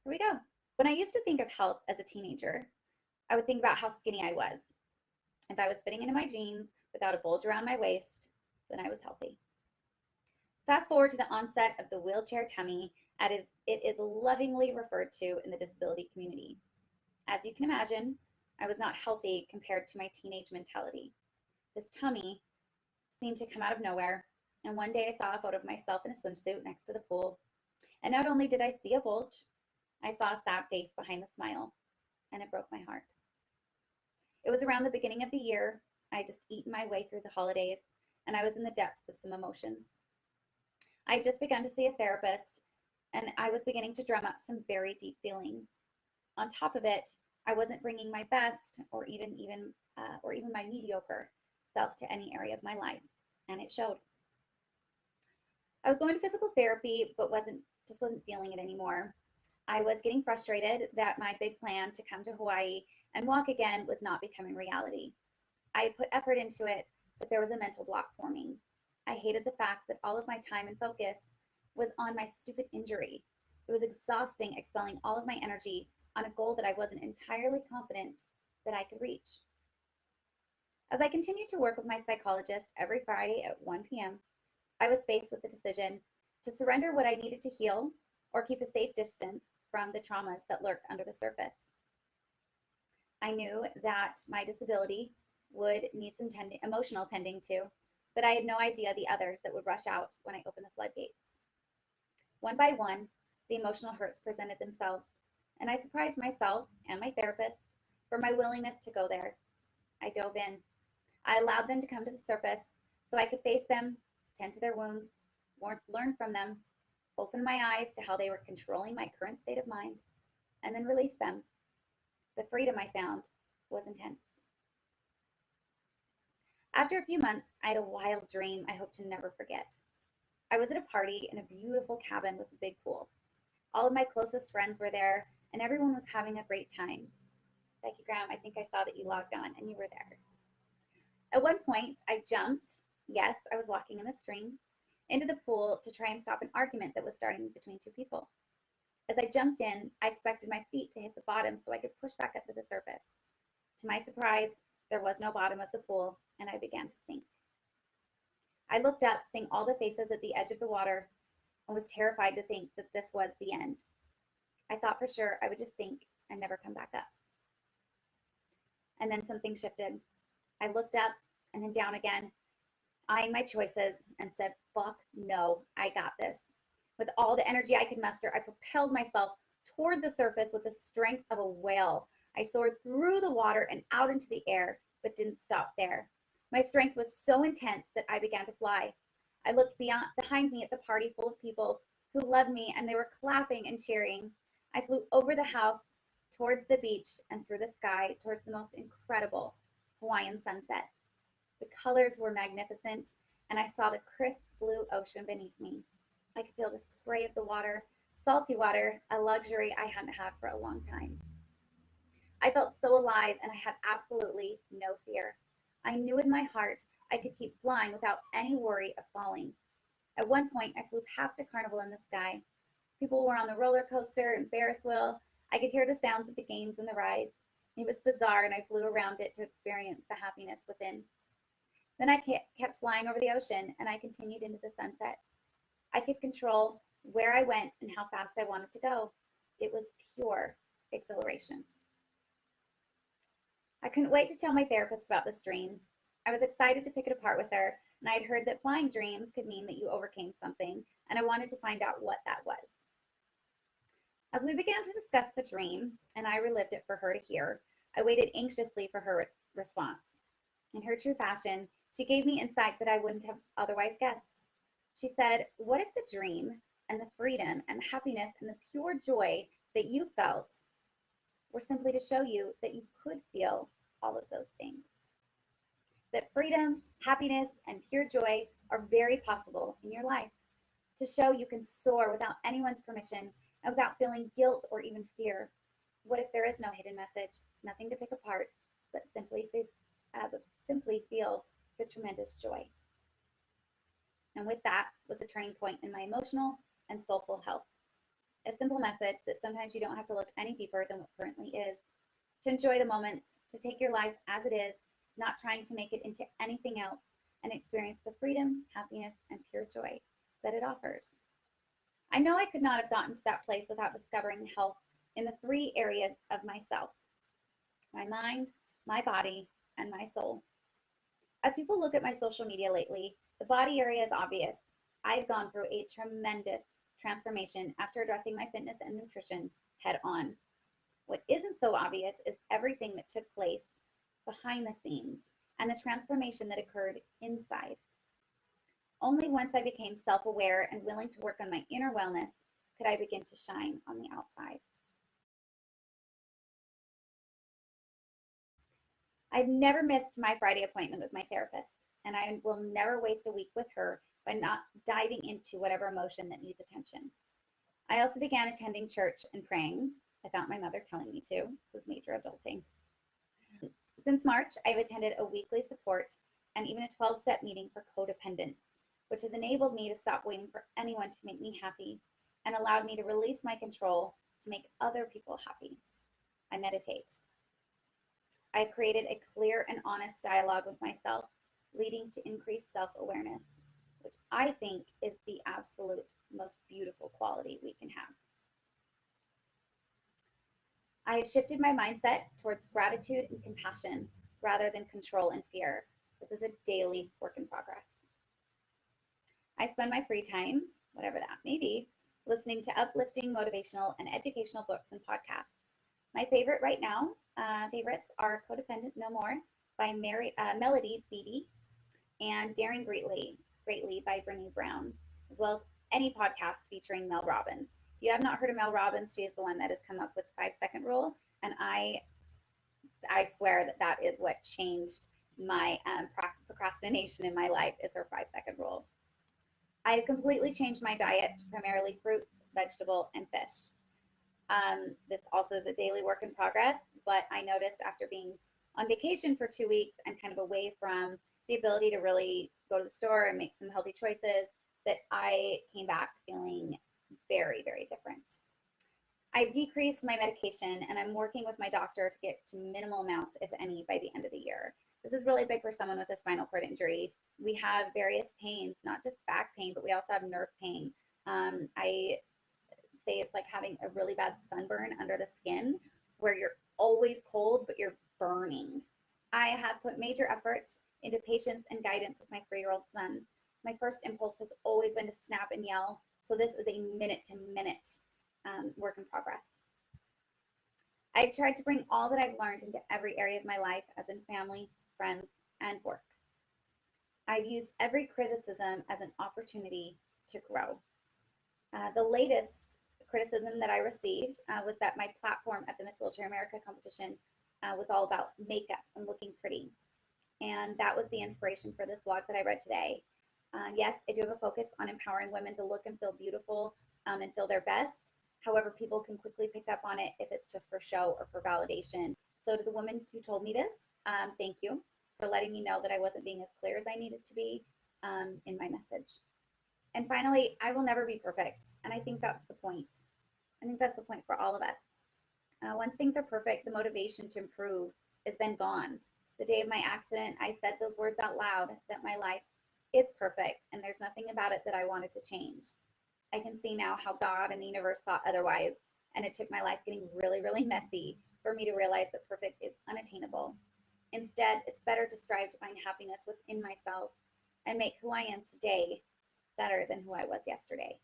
Here we go. When I used to think of health as a teenager, I would think about how skinny I was. If I was fitting into my jeans without a bulge around my waist, then I was healthy. Fast forward to the onset of the wheelchair tummy, as it is lovingly referred to in the disability community. As you can imagine, I was not healthy compared to my teenage mentality. This tummy seemed to come out of nowhere, and one day I saw a photo of myself in a swimsuit next to the pool, and not only did I see a bulge, I saw a sad face behind the smile, and it broke my heart. It was around the beginning of the year. I had just eaten my way through the holidays, and I was in the depths of some emotions. I had just begun to see a therapist, and I was beginning to drum up some very deep feelings. On top of it, I wasn't bringing my best or even my mediocre self to any area of my life, and it showed. I was going to physical therapy, but wasn't feeling it anymore. I was getting frustrated that my big plan to come to Hawaii and walk again was not becoming reality. I had put effort into it, but there was a mental block forming. I hated the fact that all of my time and focus was on my stupid injury. It was exhausting expelling all of my energy on a goal that I wasn't entirely confident that I could reach. As I continued to work with my psychologist every Friday at 1 p.m., I was faced with the decision to surrender what I needed to heal or keep a safe distance from the traumas that lurked under the surface. I knew that my disability would need some emotional tending to, but I had no idea the others that would rush out when I opened the floodgates. One by one, the emotional hurts presented themselves, and I surprised myself and my therapist for my willingness to go there. I dove in. I allowed them to come to the surface so I could face them, tend to their wounds, learn from them, open my eyes to how they were controlling my current state of mind, and then release them. The freedom I found was intense. After a few months, I had a wild dream I hope to never forget. I was at a party in a beautiful cabin with a big pool. All of my closest friends were there, and everyone was having a great time. Becky Graham, I think I saw that you logged on and you were there. At one point, I jumped, yes, I was walking in the stream, into the pool to try and stop an argument that was starting between two people. As I jumped in, I expected my feet to hit the bottom so I could push back up to the surface. To my surprise, there was no bottom of the pool, and I began to sink. I looked up, seeing all the faces at the edge of the water, and was terrified to think that this was the end. I thought for sure I would just sink and never come back up. And then something shifted. I looked up and then down again, eyeing my choices, and said, fuck no, I got this. With all the energy I could muster, I propelled myself toward the surface with the strength of a whale. I soared through the water and out into the air, but didn't stop there. My strength was so intense that I began to fly. I looked behind me at the party full of people who loved me, and they were clapping and cheering. I flew over the house, towards the beach, and through the sky, towards the most incredible Hawaiian sunset. The colors were magnificent, and I saw the crisp blue ocean beneath me. I could feel the spray of the water, salty water, a luxury I hadn't had for a long time. I felt so alive, and I had absolutely no fear. I knew in my heart I could keep flying without any worry of falling. At one point, I flew past a carnival in the sky. People were on the roller coaster and Ferris wheel. I could hear the sounds of the games and the rides. It was bizarre, and I flew around it to experience the happiness within. Then I kept flying over the ocean, and I continued into the sunset. I could control where I went and how fast I wanted to go. It was pure exhilaration. I couldn't wait to tell my therapist about this dream. I was excited to pick it apart with her, and I had heard that flying dreams could mean that you overcame something, and I wanted to find out what that was. As we began to discuss the dream, and I relived it for her to hear, I waited anxiously for her response. In her true fashion, she gave me insight that I wouldn't have otherwise guessed. She said, what if the dream and the freedom and the happiness and the pure joy that you felt were simply to show you that you could feel all of those things? That freedom, happiness, and pure joy are very possible in your life. To show you can soar without anyone's permission and without feeling guilt or even fear. What if there is no hidden message, nothing to pick apart, but simply feel the tremendous joy? And with that was a turning point in my emotional and soulful health. A simple message that sometimes you don't have to look any deeper than what currently is, to enjoy the moments, to take your life as it is, not trying to make it into anything else, and experience the freedom, happiness, and pure joy that it offers. I know I could not have gotten to that place without discovering health in the 3 areas of myself: my mind, my body, and my soul. As people look at my social media lately, the body area is obvious. I've gone through a tremendous transformation after addressing my fitness and nutrition head on. What isn't so obvious is everything that took place behind the scenes and the transformation that occurred inside. Only once I became self-aware and willing to work on my inner wellness could I begin to shine on the outside. I've never missed my Friday appointment with my therapist, and I will never waste a week with her by not diving into whatever emotion that needs attention. I also began attending church and praying without my mother telling me to. This is major adulting. Since March, I've attended a weekly support and even a 12-step meeting for codependence, which has enabled me to stop waiting for anyone to make me happy and allowed me to release my control to make other people happy. I meditate. I've created a clear and honest dialogue with myself, leading to increased self-awareness, which I think is the absolute most beautiful quality we can have. I have shifted my mindset towards gratitude and compassion rather than control and fear. This is a daily work in progress. I spend my free time, whatever that may be, listening to uplifting, motivational, and educational books and podcasts. My favorite right now, favorites are Codependent No More by Melody Beattie and Daring Greatly by BRENÉ Brown, as well as any podcast featuring Mel Robbins. If you have not heard of Mel Robbins, she is the one that has come up with the 5-second rule, and I swear that that is what changed my procrastination in my life, is her 5-second rule. I have completely changed my diet to primarily fruits, vegetable, and fish. This also is a daily work in progress, but I noticed after being on vacation for 2 weeks and kind of away from the ability to really go to the store and make some healthy choices, that I came back feeling very, very different. I've decreased my medication, and I'm working with my doctor to get to minimal amounts, if any, by the end of the year. This is really big for someone with a spinal cord injury. We have various pains, not just back pain, but we also have nerve pain. I say it's like having a really bad sunburn under the skin where you're always cold, but you're burning. I have put major effort into patience and guidance with my 3-year-old son. My first impulse has always been to snap and yell, so this is a minute-to-minute work in progress. I've tried to bring all that I've learned into every area of my life, as in family, friends, and work. I've used every criticism as an opportunity to grow. The latest criticism that I received was that my platform at the Miss Wheelchair America competition was all about makeup and looking pretty. And that was the inspiration for this blog that I read today. Yes, I do have a focus on empowering women to look and feel beautiful and feel their best. However, people can quickly pick up on it if it's just for show or for validation. So to the woman who told me this, thank you for letting me know that I wasn't being as clear as I needed to be in my message. And finally, I will never be perfect. And I think that's the point. I think that's the point for all of us. Once things are perfect, the motivation to improve is then gone. The day of my accident, I said those words out loud, that my life is perfect and there's nothing about it that I wanted to change. I can see now how God and the universe thought otherwise, and it took my life getting really, really messy for me to realize that perfect is unattainable. Instead, it's better to strive to find happiness within myself and make who I am today better than who I was yesterday.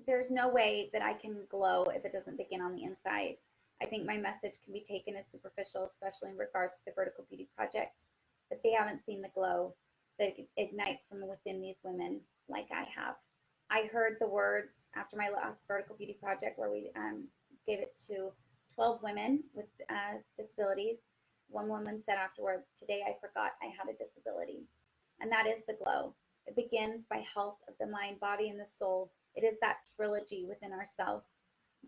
There's no way that I can glow if it doesn't begin on the inside. I think my message can be taken as superficial, especially in regards to the Vertical Beauty Project, but they haven't seen the glow that ignites from within these women like I have. I heard the words after my last Vertical Beauty Project, where we gave it to 12 women with disabilities. One woman said afterwards, "Today I forgot I had a disability." And that is the glow. It begins by health of the mind, body, and the soul. It is that trilogy within ourselves.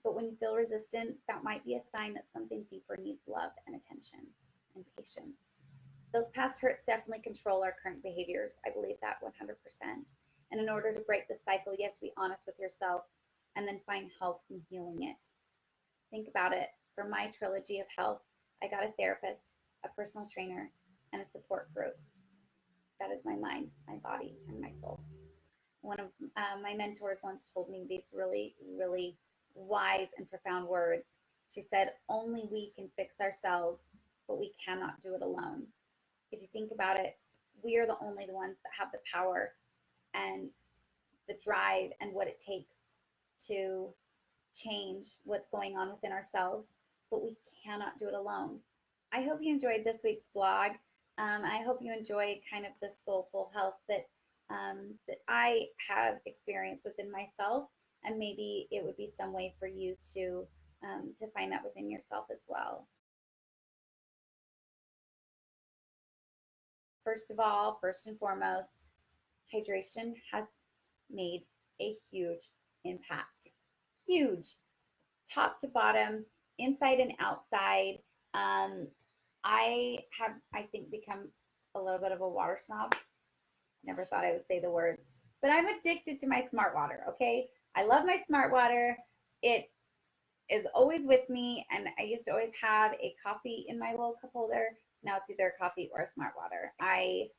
But when you feel resistance, that might be a sign that something deeper needs love and attention and patience. Those past hurts definitely control our current behaviors. I believe that 100%. And in order to break the cycle, you have to be honest with yourself and then find help in healing it. Think about it. For my trilogy of health, I got a therapist, a personal trainer, and a support group. That is my mind, my body, and my soul. One of my mentors once told me these really, really wise and profound words. She said, only we can fix ourselves, but we cannot do it alone. If you think about it, we are the only ones that have the power and the drive and what it takes to change what's going on within ourselves, but we cannot do it alone. I hope you enjoyed this week's blog. I hope you enjoyed kind of the soulful health that I have experienced within myself, and maybe it would be some way for you to find that within yourself as well. First of all, first and foremost, hydration has made a huge impact. Huge, top to bottom, inside and outside. I have, I think, become a little bit of a water snob. Never thought I would say the word, but I'm addicted to my smart water, okay? I love my smart water. It is always with me, and I used to always have a coffee in my little cup holder. Now it's either a coffee or a smart water. I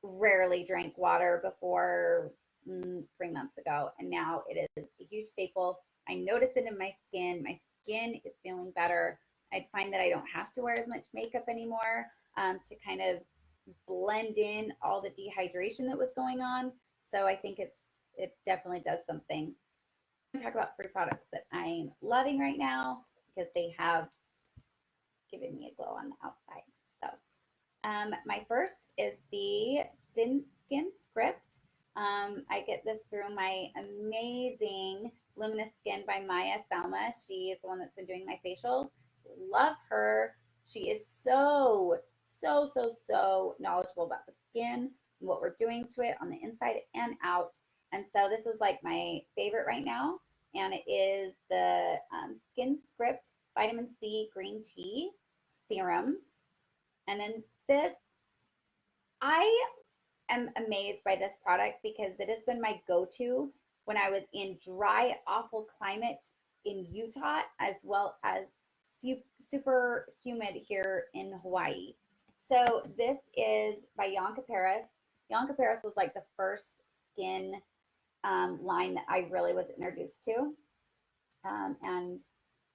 rarely drank water before 3 months ago, and now it is a huge staple. I notice it in my skin. My skin is feeling better. I find that I don't have to wear as much makeup anymore to kind of blend in all the dehydration that was going on. So I think it definitely does something. I'm going to talk about 3 products that I'm loving right now because they have given me a glow on the outside. So my first is the SKINSCRIPT. I get this through my amazing Luminous Skin by MAIJA, SALMA. She is the one that's been doing my facials. Love her. She is so knowledgeable about the skin and what we're doing to it on the inside and out. And so this is like my favorite right now. And it is the SKINSCRIPT Vitamin C Green Tea Serum. And then this, I am amazed by this product because it has been my go-to when I was in dry, awful climate in Utah, as well as super humid here in Hawaii. So this is by YONKA. YONKA was like the first skin line that I really was introduced to. And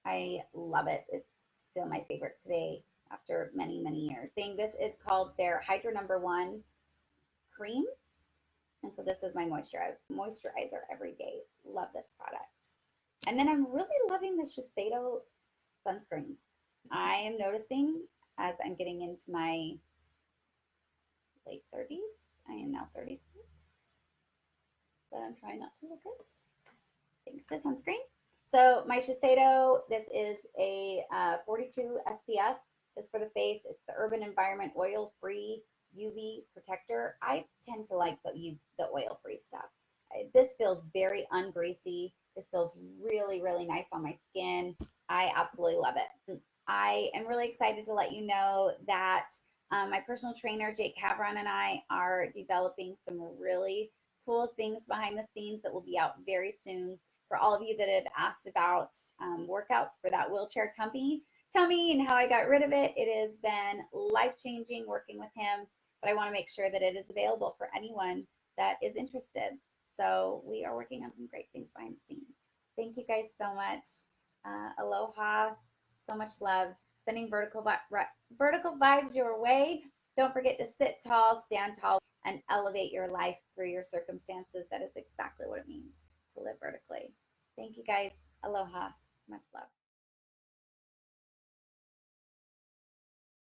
I love it. It's still my favorite today after many years. This is called their HYDRA #1 cream. And so this is my moisturizer every day. Love this product. And then I'm really loving the Shiseido sunscreen. I am noticing as I'm getting into my late 30s. I am now 36, but I'm trying not to look it. Thanks to sunscreen. So my Shiseido, this is a 42 SPF. This is for the face. It's the Urban Environment Oil-Free UV Protector. I tend to like the oil-free stuff. This feels very ungreasy. This feels really nice on my skin. I absolutely love it. I am really excited to let you know that my personal trainer, Jake Havron, and I are developing some really cool things behind the scenes that will be out very soon. For all of you that have asked about workouts for that wheelchair tummy and how I got rid of it, it has been life-changing working with him, but I want to make sure that it is available for anyone that is interested. So we are working on some great things behind the scenes. Thank you guys so much. Aloha, so much love. Sending vertical vibes your way. Don't forget to sit tall, stand tall, and elevate your life through your circumstances. That is exactly what it means to live vertically. Thank you guys. Aloha. Much love.